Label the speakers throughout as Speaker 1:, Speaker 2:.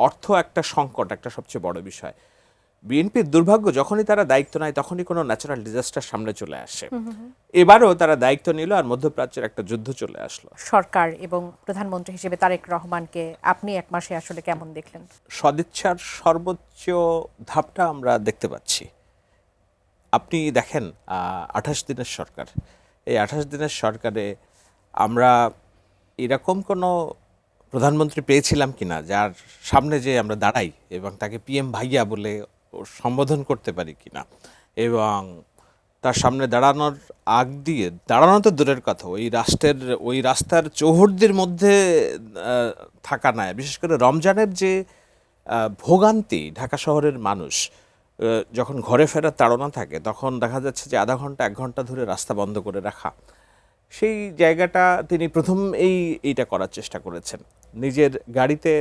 Speaker 1: অর্থ একটা সংকট, একটা সবচেয়ে বড় বিষয়। বিএনপির দুর্ভাগ্য, যখনই তারা দায়িত্ব নেয় তখনই কোনো ন্যাচারাল ডিজাস্টার সামনে চলে আসে। এবারও তারা দায়িত্ব নিল আর মধ্যপ্রাচ্যের একটা যুদ্ধ চলে আসলো।
Speaker 2: সরকার এবং প্রধানমন্ত্রী হিসেবে তারেক রহমানকে আপনি এক মাসে আসলে কেমন দেখলেন?
Speaker 1: সদিচ্ছার সর্বোচ্চ ধাপটা আমরা দেখতে পাচ্ছি। আপনি দেখেন ২৮ দিনের সরকার, এই ২৮ দিনের সরকারে আমরা এরকম কোনো প্রধানমন্ত্রী পেয়েছিলাম কিনা যার সামনে যে আমরা দাঁড়াই এবং তাকে পিএম ভাইয়া বলে সম্বোধন করতে পারি কিনা, এবং তার সামনে দাঁড়ানোর আগ দিয়ে দাঁড়ানো তো দূরের কথা, ওই রাস্তার চৌহদ্দির মধ্যে থাকা নাই। বিশেষ করে রমজানের যে ভোগান্তি ঢাকা শহরের মানুষ যখন ঘরে ফেরার তাড়না থাকে, তখন দেখা যাচ্ছে যে আধা ঘন্টা ১ ঘন্টা ধরে রাস্তা বন্ধ করে রাখা। সেই জায়গাটা তিনি প্রথম এইটা করার চেষ্টা করেছেন। নিজের গাড়িতে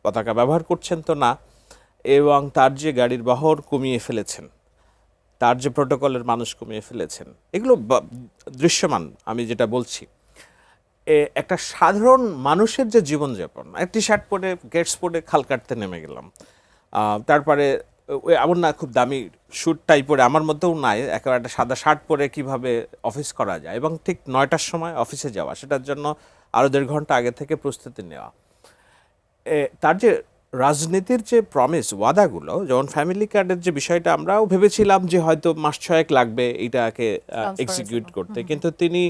Speaker 1: পতাকা ব্যবহার করছেন তো না, এবং তার যে গাড়ির বহর কমিয়ে ফেলেছেন, তার যে প্রোটোকলের মানুষ কমিয়ে ফেলেছেন, এগুলো দৃশ্যমান। আমি যেটা বলছি, একটা সাধারণ মানুষের যে জীবনযাপন, টি শার্ট পরে গেটস পরে খাল কাটতে নেমে গেলাম, তারপরে ওই এমন না খুব দামি স্যুট টাই পরে, আমার মধ্যেও নাই, একেবারে একটা সাদা শার্ট পরে কিভাবে অফিস করা যায় এবং ঠিক ৯টার সময় অফিসে যাওয়া, সেটার জন্য আরও ১.৫ ঘন্টা আগে থেকে প্রস্তুতি নেওয়া। তার যে রাজনীতির যে প্রমিস, ওয়াদাগুলো, যেমন ফ্যামিলি কার্ডের যে বিষয়টা, আমরাও ভেবেছিলাম যে হয়তো মাস ৬ লাগবে এইটাকে এক্সিকিউট করতে, কিন্তু তিনি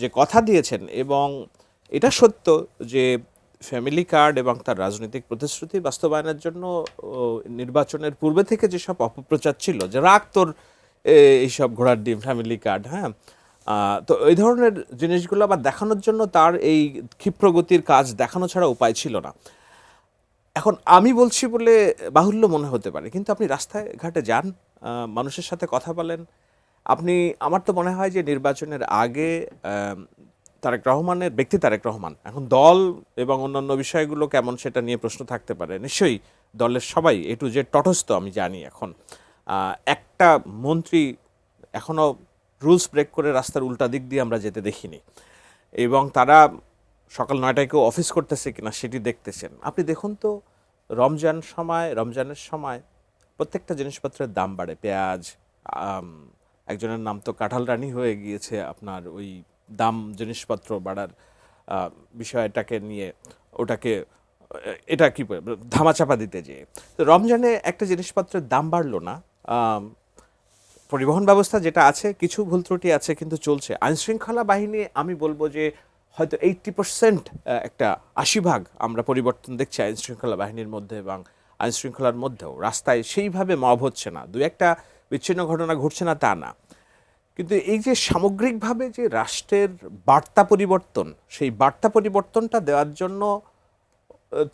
Speaker 1: যে কথা দিয়েছেন, এবং এটা সত্য যে ফ্যামিলি কার্ড এবং তার রাজনৈতিক প্রতিশ্রুতি বাস্তবায়নের জন্য নির্বাচনের পূর্বে থেকে যেসব অপপ্রচার ছিল, যে রাগ তোর এইসব ঘোড়ার ডিম ফ্যামিলি কার্ড, হ্যাঁ, তো এই ধরনের জিনিসগুলো আবার দেখানোর জন্য তার এই ক্ষিপ্রগতির কাজ দেখানো ছাড়া উপায় ছিল না। এখন আমি বলছি বলে বাহুল্য মনে হতে পারে, কিন্তু আপনি রাস্তায় ঘাটে যান, মানুষের সাথে কথা বলেন, আপনি, আমার তো মনে হয় যে নির্বাচনের আগে তারেক রহমানের ব্যক্তি, তারেক রহমান, এখন দল এবং অন্যান্য বিষয়গুলো কেমন সেটা নিয়ে প্রশ্ন থাকতে পারে, নিশ্চয়ই দলের সবাই এ টু জেড তটস্থ, আমি জানি। এখন একটা মন্ত্রী এখনও রুলস ব্রেক করে রাস্তার উল্টা দিক দিয়ে আমরা যেতে দেখিনি, এবং তারা সকাল ৯টায় কেউ অফিস করতেছে কিনা সেটি দেখতেছেন। আপনি দেখুন তো, রমজানের সময় প্রত্যেকটা জিনিসপত্রের দাম বাড়ে। পেঁয়াজ, একজনের নাম তো কাঁঠাল রানী হয়ে গিয়েছে আপনার ওই দাম, জিনিসপত্র বাড়ার বিষয়টাকে নিয়ে, ওটাকে এটা কি ধামাচাপা দিতে যেয়ে, তো রমজানে একটা জিনিসপত্রের দাম বাড়লো না। পরিবহন ব্যবস্থা যেটা আছে, কিছু ভুল ত্রুটি আছে, কিন্তু চলছে। আইনশৃঙ্খলা বাহিনী, আমি বলবো যে হয়তো 80% একটা ৮০% আমরা পরিবর্তন দেখছি আইনশৃঙ্খলা বাহিনীর মধ্যে, এবং আইনশৃঙ্খলার মধ্যেও রাস্তায় সেইভাবে মব হচ্ছে না, দু একটা বিচ্ছিন্ন ঘটনা ঘটছে না তা না, কিন্তু এই যে সামগ্রিকভাবে যে রাষ্ট্রের বার্তা পরিবর্তন, সেই বার্তা পরিবর্তনটা দেওয়ার জন্য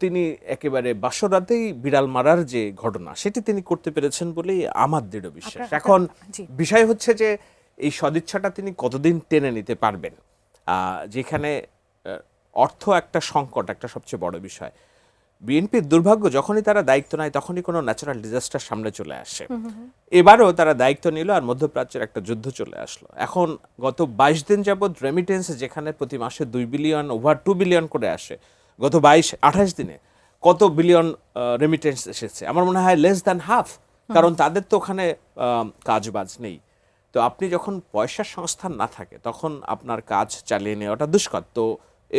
Speaker 1: তিনি একেবারে বাসরাতেই বিড়াল মারার যে ঘটনা, সেটি তিনি করতে পেরেছেন বলেই আমার দৃঢ় বিশ্বাস। এখন বিষয় হচ্ছে যে এই সদিচ্ছাটা তিনি কতদিন টেনে নিতে পারবেন, যেখানে অর্থ একটা সংকট, একটা সবচেয়ে বড় বিষয়। বিএনপির দুর্ভাগ্য, যখনই তারা দায়িত্ব নেয় তখনই কোনো ন্যাচারাল ডিজাস্টার সামনে চলে আসে। এবারও তারা দায়িত্ব নিল আর মধ্যপ্রাচ্যের একটা যুদ্ধ চলে আসলো। এখন গত ২২ দিন যাবৎ রেমিটেন্স, যেখানে প্রতি মাসে ২ বিলিয়ন, ওভার ২ বিলিয়ন করে আসে, গত ২৮ দিনে কত বিলিয়ন রেমিটেন্স এসেছে? আমার মনে হয় লেস দ্যান হাফ, কারণ তাদের তো ওখানে কাজবাজ নেই। তো আপনি যখন পয়সার সংস্থান না থাকে, তখন আপনার কাজ চালিয়ে নেওয়াটা দুষ্কর। তো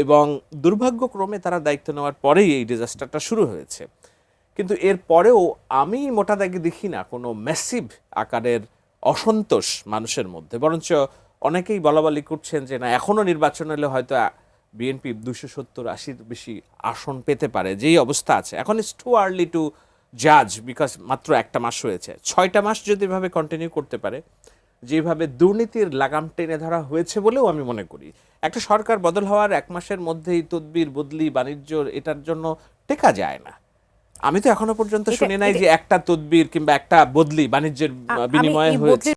Speaker 1: এবং দুর্ভাগ্যক্রমে তারা দায়িত্ব নেওয়ার পরেই এই ডিজাস্টারটা শুরু হয়েছে, কিন্তু এর পরেও আমি মোটা দাগে দেখি না কোনো ম্যাসিভ আকারের অসন্তোষ মানুষের মধ্যে, বরঞ্চ অনেকেই বলাবলি করছেন যে না, এখনও নির্বাচন হলে হয়তো বিএনপি ২৭০-৮০ বেশি আসন পেতে পারে, যেই অবস্থা আছে এখন। ইটস টু আর্লি টু জাজ, বিকজ মাত্র একটা মাস হয়েছে। ৬টা মাস যদি এভাবে কন্টিনিউ করতে পারে, যেভাবে দুর্নীতির লাগাম টেনে ধরা হয়েছে বলেও আমি মনে করি, একটা সরকার বদল হওয়ার ১ মাসের মধ্যেই তদবির, বদলি, বাণিজ্য, এটার জন্য টেকা যায় না। আমি তো এখনো পর্যন্ত শুনি নাই যে একটা তদবির কিংবা একটা বদলি বাণিজ্যের বিনিময়ে হয়েছে।